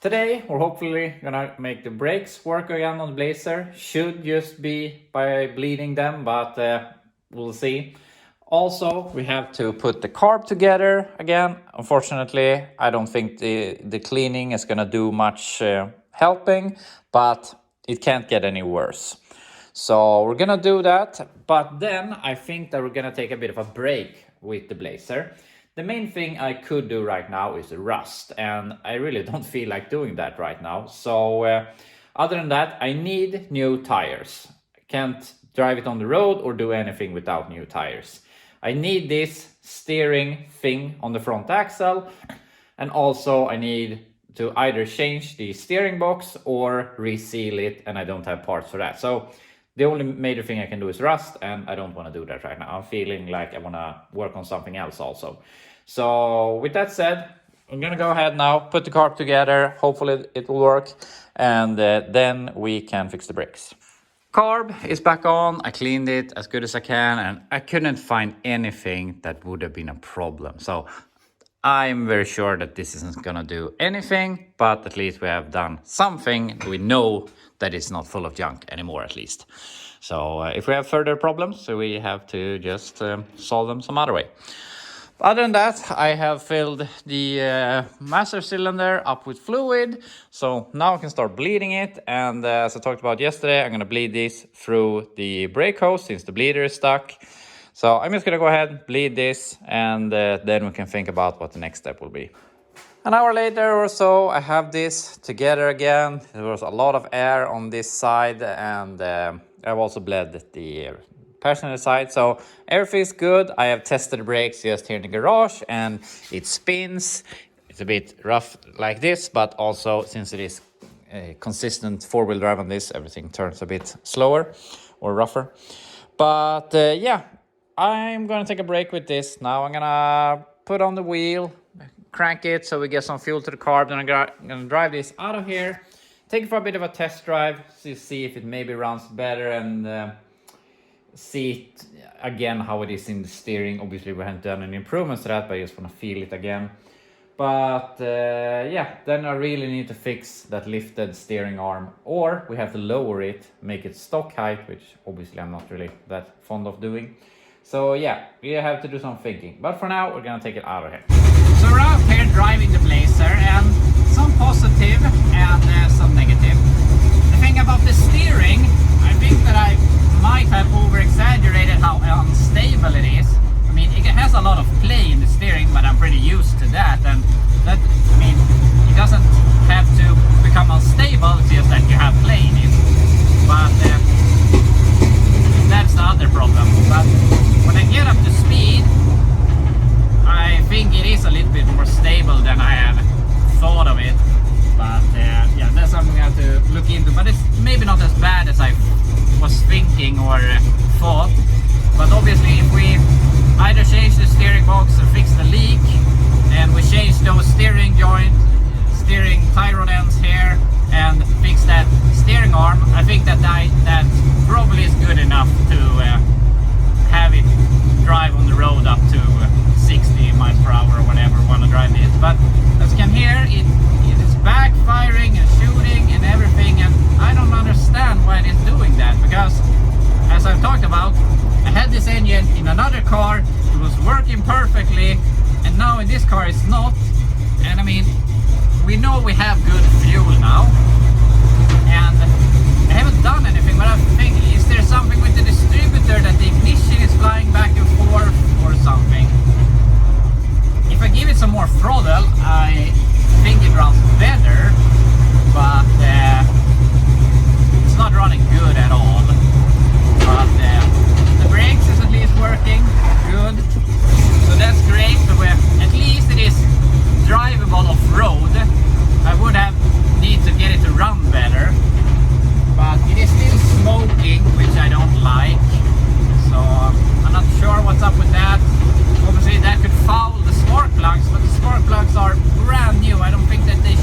Today we're hopefully gonna make the brakes work again on the Blazer. Should just be by bleeding them, but we'll see. Also, we have to put the carb together again. Unfortunately, I don't think the cleaning is gonna do much helping, but it can't get any worse. So we're gonna do that, but then I think that we're gonna take a bit of a break with the Blazer. The main thing I could do right now is rust, and I really don't feel like doing that right now. So other than that, I need new tires. I can't drive it on the road or do anything without new tires. I need this steering thing on the front axle, and also I need to either change the steering box or reseal it, and I don't have parts for that. So the only major thing I can do is rust, and I don't want to do that right now. I'm feeling like I want to work on something else also. So with that said, I'm going to go ahead now, put the carb together. Hopefully it will work, and then we can fix the brakes. Carb is back on. I cleaned it as good as I can, and I couldn't find anything that would have been a problem. So I'm very sure that this isn't going to do anything, but at least we have done something. We know that it's not full of junk anymore, at least. So if we have further problems, we have to just solve them some other way. Other than that, I have filled the master cylinder up with fluid. So now I can start bleeding it. And as I talked about yesterday, I'm going to bleed this through the brake hose since the bleeder is stuck. So I'm just going to go ahead, bleed this, and then we can think about what the next step will be. An hour later or so, I have this together again. There was a lot of air on this side, and I've also bled the passenger side. So everything's good. I have tested the brakes just here in the garage, and it spins. It's a bit rough like this, but also since it is a consistent four-wheel drive on this, everything turns a bit slower or rougher. But yeah, I'm gonna take a break with this. Now I'm gonna put on the wheel, crank it so we get some fuel to the carb. Then I'm gonna drive this out of here, take it for a bit of a test drive to see if it maybe runs better, and see it again how it is in the steering. Obviously we haven't done any improvements to that, but I just want to feel it again. But yeah, then I really need to fix that lifted steering arm, or we have to lower it, make it stock height, which obviously I'm not really that fond of doing. So yeah, we have to do some thinking. But for now, we're gonna take it out of here. So we're out here driving the Blazer, and some positive and some negative. The thing about the steering, I think that I might have over-exaggerated how unstable it is. I mean, it has a lot of play in the steering, but I'm pretty used to that. And that, I mean, it doesn't have to become unstable, it's just that you have play in it. But that's the other problem. But when I get up to speed, I think it is a little bit more stable than I have thought of it. But yeah, that's something I have to look into. But it's maybe not as bad as I was thinking or thought. But obviously, if we either change the steering box and fix the leak, and we change those steering joint, steering tie rod ends here, and fix that steering arm, I think that that probably is good enough to have it drive on the road up to 60 miles per hour or whatever we want to drive it. But as you can hear, it is backfiring and shooting and everything, and I don't understand why it is doing that, because as I've talked about, I had this engine in another car, it was working perfectly, and now in this car it's not. And I mean, we know we have good fuel now, and I haven't done anything, but I think, is there something with the distributor that the ignition is flying back and forth or something? If I give it some more throttle, I think it runs better, but it's not running good at all. But the brakes is at least working good, so that's great. So at least it is drivable off-road. I would have need to get it to run better, but it is still smoking, which I don't like. So I'm not sure what's up with that. Obviously that could foul the spark plugs, but the spark plugs are brand new. I don't think that they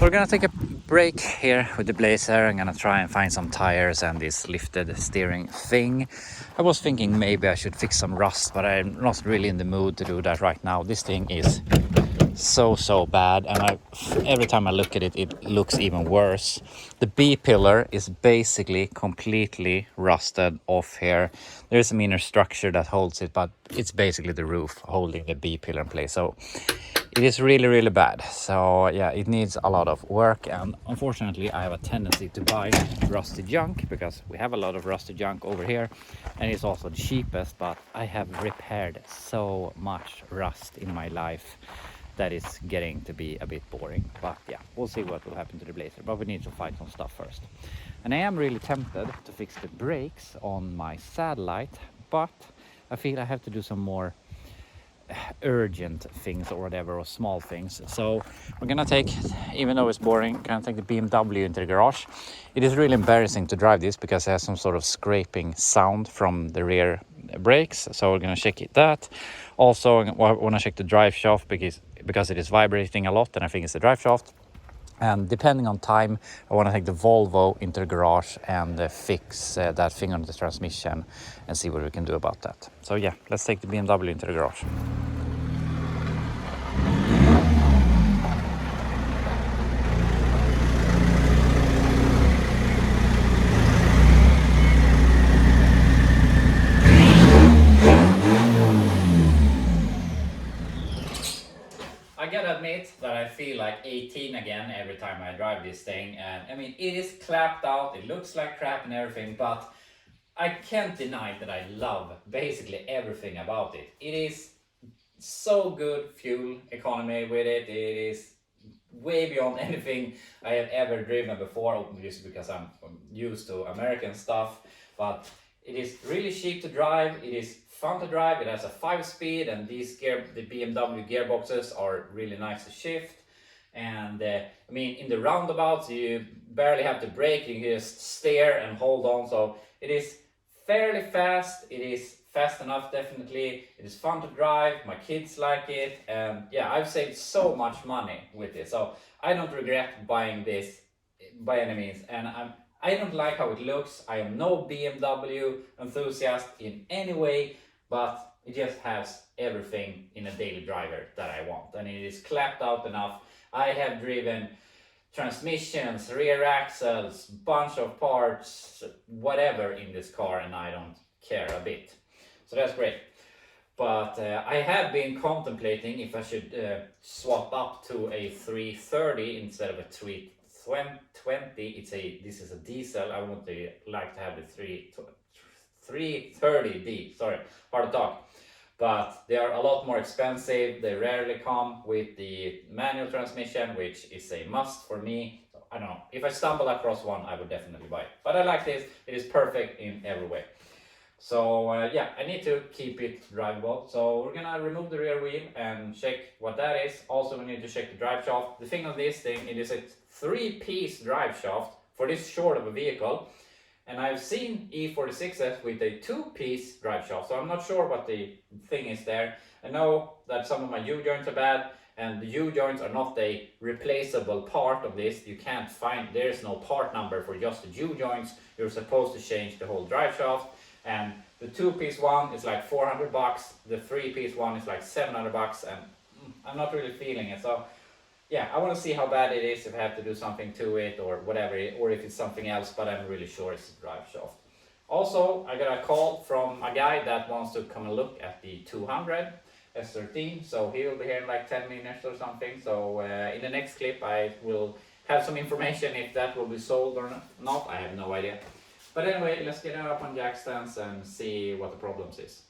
We're gonna take a break here with the Blazer. I'm gonna try and find some tires and this lifted steering thing. I was thinking maybe I should fix some rust, but I'm not really in the mood to do that right now. This thing is so bad, and every time I look at it, it looks even worse. The B pillar is basically completely rusted off here. There is some inner structure that holds it, but it's basically the roof holding the B pillar in place. So it is really bad. So yeah, it needs a lot of work, and unfortunately I have a tendency to buy rusty junk because we have a lot of rusty junk over here, and it's also the cheapest. But I have repaired so much rust in my life that is getting to be a bit boring. But yeah, we'll see what will happen to the Blazer, but we need to find some stuff first. And I am really tempted to fix the brakes on my satellite, but I feel I have to do some more urgent things or whatever, or small things. So we're gonna take, even though it's boring, gonna take the BMW into the garage. It is really embarrassing to drive this because it has some sort of scraping sound from the rear brakes, so we're gonna check that. Also I want to check the drive shaft because it is vibrating a lot, and I think it's the drive shaft. And depending on time, I want to take the Volvo into the garage and fix that thing on the transmission and see what we can do about that. So yeah, let's take the BMW into the garage. I gotta admit that I feel like 18 again every time I drive this thing, and I mean, it is clapped out, it looks like crap and everything, but I can't deny that I love basically everything about it. It is so good fuel economy with it. It is way beyond anything I have ever driven before, just because I'm used to American stuff. But it is really cheap to drive, it is fun to drive, it has a 5-speed, and the BMW gearboxes are really nice to shift. And I mean, in the roundabouts you barely have to brake, you can just steer and hold on. So it is fairly fast, it is fast enough, definitely. It is fun to drive, my kids like it, and yeah, I've saved so much money with it. So I don't regret buying this by any means, and I don't like how it looks. I am no BMW enthusiast in any way, but it just has everything in a daily driver that I want, and it is clapped out enough. I have driven transmissions, rear axles, bunch of parts, whatever in this car, and I don't care a bit. So that's great. But I have been contemplating if I should swap up to a 330 instead of a 320. This is a diesel. I would like to have the 330D. Sorry, hard to talk. But they are a lot more expensive. They rarely come with the manual transmission, which is a must for me. So, I don't know. If I stumble across one, I would definitely buy it. But I like this. It is perfect in every way. So yeah, I need to keep it drivable. So we're gonna remove the rear wheel and check what that is. Also, we need to check the drive shaft. The thing on this thing, it is a 3-piece drive shaft for this short of a vehicle. And I've seen E46s with a 2-piece drive shaft, so I'm not sure what the thing is there. I know that some of my U-joints are bad, and the U-joints are not a replaceable part of this. You can't find, there's no part number for just the U-joints. You're supposed to change the whole drive shaft, and the 2-piece one is like 400 bucks, the 3-piece one is like 700 bucks, and I'm not really feeling it. So yeah, I want to see how bad it is, if I have to do something to it or whatever, or if it's something else, but I'm really sure it's the drive shaft. Also, I got a call from a guy that wants to come and look at the 200 S13, so he will be here in like 10 minutes or something. So in the next clip I will have some information if that will be sold or not. I have no idea. But anyway, let's get it up on jack stands and see what the problems is.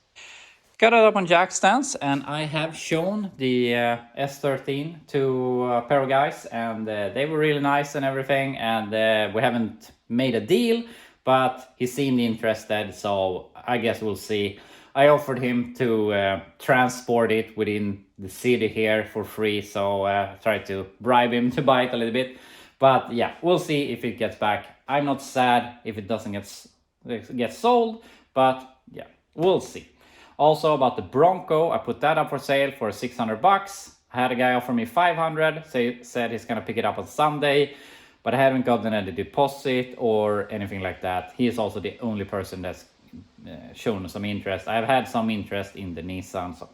Got it up on jack stands, and I have shown the S13 to a pair of guys, and they were really nice and everything, and we haven't made a deal, but he seemed interested, so I guess we'll see. I offered him to transport it within the city here for free, so try to bribe him to buy it a little bit. But yeah, we'll see if it gets back. I'm not sad if it doesn't get sold, but yeah, we'll see. Also about the Bronco, I put that up for sale for 600 bucks. I had a guy offer me 500, said he's gonna pick it up on Sunday, but I haven't gotten any deposit or anything like that. He is also the only person that's shown some interest. I've had some interest in the Nissan, so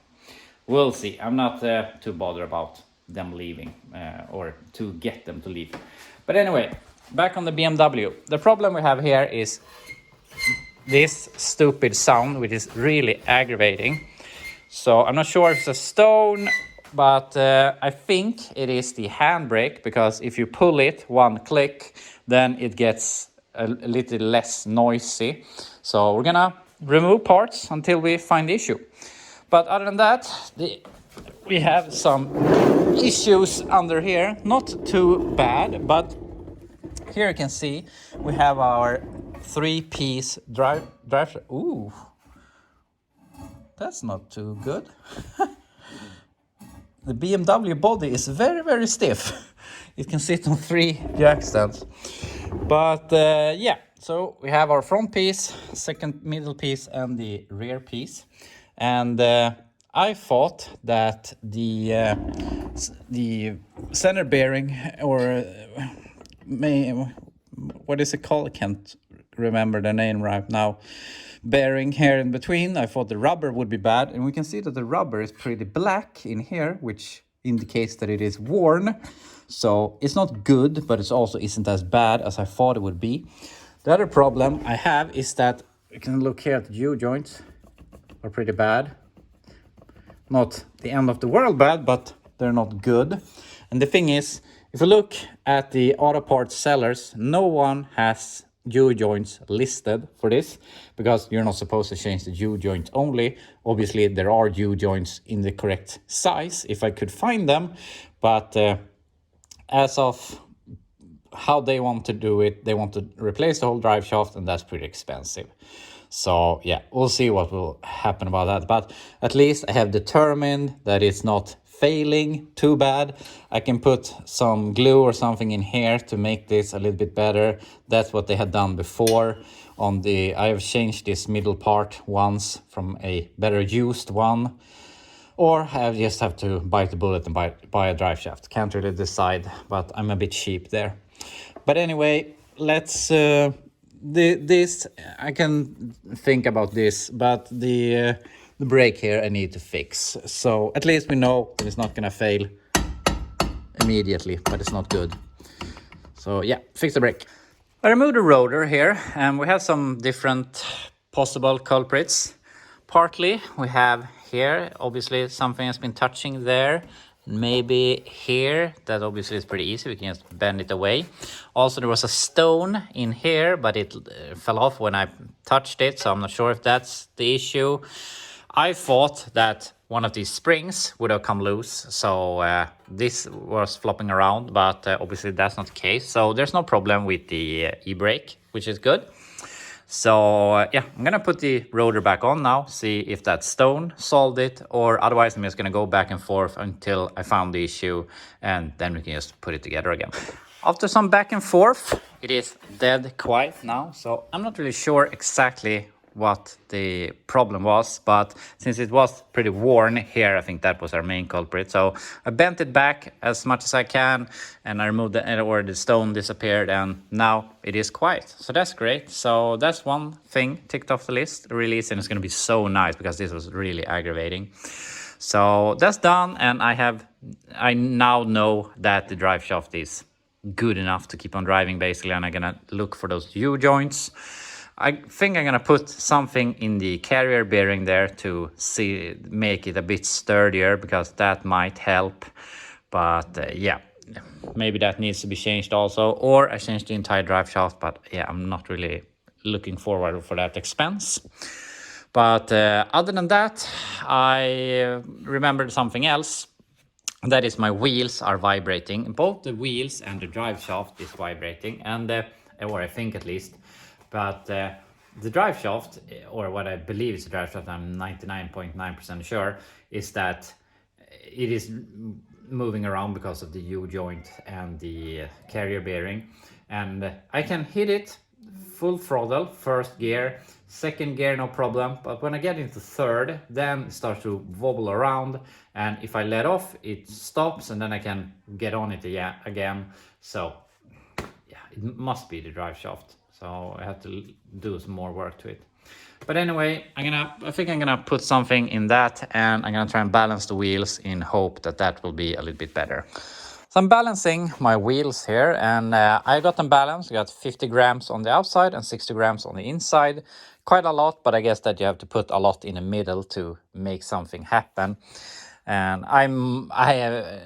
we'll see. I'm not too bothered about them leaving or to get them to leave. But anyway, back on the BMW. The problem we have here is this stupid sound, which is really aggravating. So I'm not sure if it's a stone, but I think it is the handbrake, because if you pull it one click, then it gets a little less noisy. So we're gonna remove parts until we find the issue. But other than that, we have some issues under here. Not too bad, but here you can see we have our 3-piece drive. Ooh, that's not too good. The BMW body is very, very stiff. It can sit on 3 jack stands. But yeah, so we have our front piece, second middle piece, and the rear piece. And I thought that the center bearing, or what is it called? I can't remember the name right now. Bearing here in between, I thought the rubber would be bad, and we can see that the rubber is pretty black in here, which indicates that it is worn. So it's not good, but it also isn't as bad as I thought it would be. The other problem I have is that you can look here at the U-joints are pretty bad. Not the end of the world bad, but they're not good. And the thing is, if you look at the auto parts sellers, no one has U-joints listed for this, because you're not supposed to change the U-joint only. Obviously, there are U-joints in the correct size if I could find them, but as of how they want to do it, they want to replace the whole drive shaft, and that's pretty expensive. So yeah, we'll see what will happen about that. But at least I have determined that it's not failing too bad. I can put some glue or something in here to make this a little bit better. That's what they had done before. I have changed this middle part once from a better used one, or I just have to bite the bullet and buy a drive shaft. Can't really decide, but I'm a bit cheap there. But anyway, let's this I can think about this, but the brake here I need to fix. So at least we know that it's not gonna fail immediately, but it's not good. So yeah, fix the brake. I removed the rotor here, and we have some different possible culprits. Partly we have here, obviously something has been touching there. Maybe here, that obviously is pretty easy, we can just bend it away. Also there was a stone in here, but it fell off when I touched it, so I'm not sure if that's the issue. I thought that one of these springs would have come loose, so this was flopping around, but obviously that's not the case. So there's no problem with the e-brake, which is good. So yeah, I'm gonna put the rotor back on now, see if that stone solved it, or otherwise I'm just gonna go back and forth until I found the issue, and then we can just put it together again. After some back and forth, it is dead quiet now, so I'm not really sure exactly what the problem was, but since it was pretty worn here, I think that was our main culprit. So I bent it back as much as I can, and I removed the stone disappeared, and now it is quiet. So that's great. So that's one thing ticked off the list. Release, and it's going to be so nice because this was really aggravating. So that's done, and I now know that the drive shaft is good enough to keep on driving basically, and I'm gonna look for those U-joints. I think I'm gonna put something in the carrier bearing there to make it a bit sturdier, because that might help. But yeah, maybe that needs to be changed also, or I changed the entire drive shaft. But yeah, I'm not really looking forward for that expense. But other than that, I remembered something else. That is, my wheels are vibrating. Both the wheels and the drive shaft is vibrating, and or I think at least. But the drive shaft, or what I believe is the drive shaft, I'm 99.9% sure, is that it is moving around because of the U-joint and the carrier bearing. And I can hit it full throttle, first gear, second gear no problem, but when I get into third, then it starts to wobble around, and if I let off it stops, and then I can get on it again. So yeah, it must be the drive shaft, so I have to do some more work to it. But anyway, I think I'm gonna put something in that, and I'm gonna try and balance the wheels in hope that that will be a little bit better. So I'm balancing my wheels here, and I got them balanced. I got 50 grams on the outside and 60 grams on the inside. Quite a lot, but I guess that you have to put a lot in the middle to make something happen. And I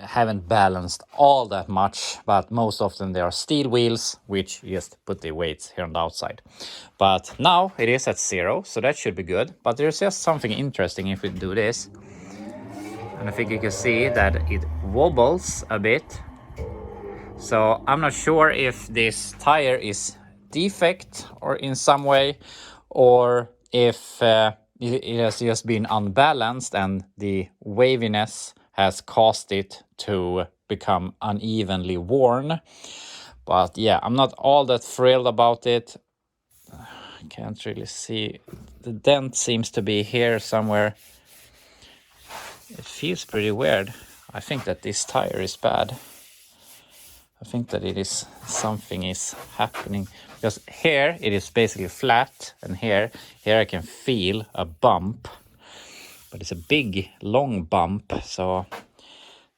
haven't balanced all that much, but most often they are steel wheels, which you just put the weights here on the outside. But now it is at 0, so that should be good. But there's just something interesting if we do this. And I think you can see that it wobbles a bit. So I'm not sure if this tire is defect or in some way, or if it has just been unbalanced and the waviness has caused it to become unevenly worn. But yeah, I'm not all that thrilled about it. I can't really see. The dent seems to be here somewhere. It feels pretty weird. I think that this tire is bad. I think that it is something is happening, because here it is basically flat, and here I can feel a bump, but it's a big long bump, so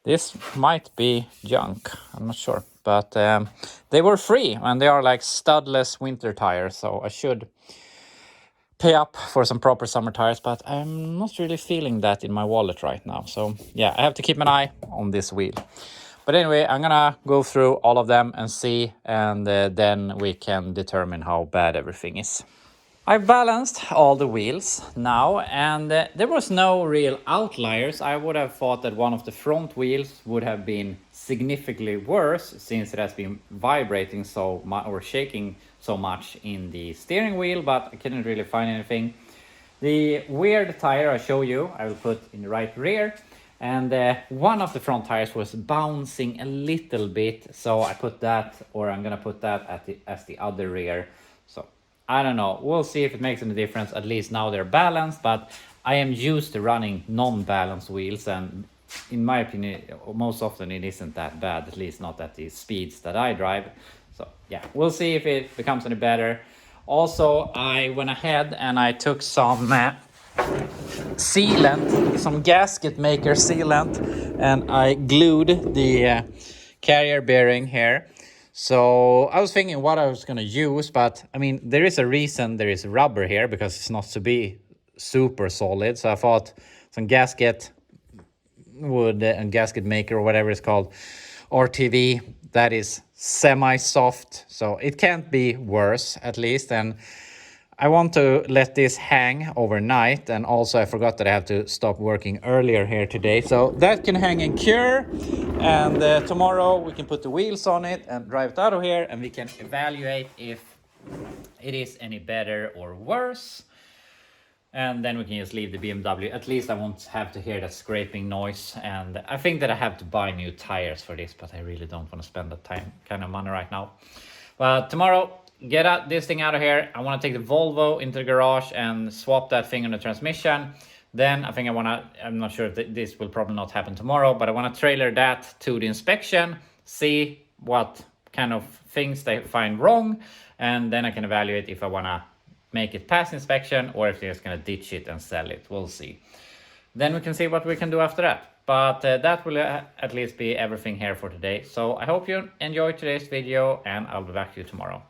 this might be junk. I'm not sure, but they were free, and they are like studless winter tires, so I should pay up for some proper summer tires, but I'm not really feeling that in my wallet right now. So yeah, I have to keep an eye on this wheel. But anyway, I'm gonna go through all of them and see, and then we can determine how bad everything is. I've balanced all the wheels now, and there was no real outliers. I would have thought that one of the front wheels would have been significantly worse, since it has been vibrating so much or shaking so much in the steering wheel, but I couldn't really find anything. The weird tire I show you, I will put in the right rear, and one of the front tires was bouncing a little bit, so I put that, or I'm gonna put that as the other rear. So I don't know, we'll see if it makes any difference. At least now they're balanced, but I am used to running non-balanced wheels, and in my opinion, most often it isn't that bad, at least not at the speeds that I drive. So yeah, we'll see if it becomes any better. Also, I went ahead and I took some sealant, some gasket maker sealant, and I glued the carrier bearing here. So I was thinking what I was going to use, but I mean, there is a reason there is rubber here, because it's not to be super solid. So I thought some gasket wood and gasket maker, or whatever it's called, RTV, that is semi-soft, so it can't be worse at least. And I want to let this hang overnight, and also I forgot that I have to stop working earlier here today, so that can hang and cure, and tomorrow we can put the wheels on it and drive it out of here, and we can evaluate if it is any better or worse. And then we can just leave the BMW. At least I won't have to hear that scraping noise. And I think that I have to buy new tires for this, but I really don't want to spend that kind of money right now. But tomorrow, get this thing out of here. I want to take the Volvo into the garage and swap that thing on the transmission. Then I think I'm not sure if this will probably not happen tomorrow, but I want to trailer that to the inspection, see what kind of things they find wrong, and then I can evaluate if I want to make it past inspection, or if they're just going to ditch it and sell it. We'll see. Then we can see what we can do after that. But that will at least be everything here for today. So I hope you enjoyed today's video, and I'll be back to you tomorrow.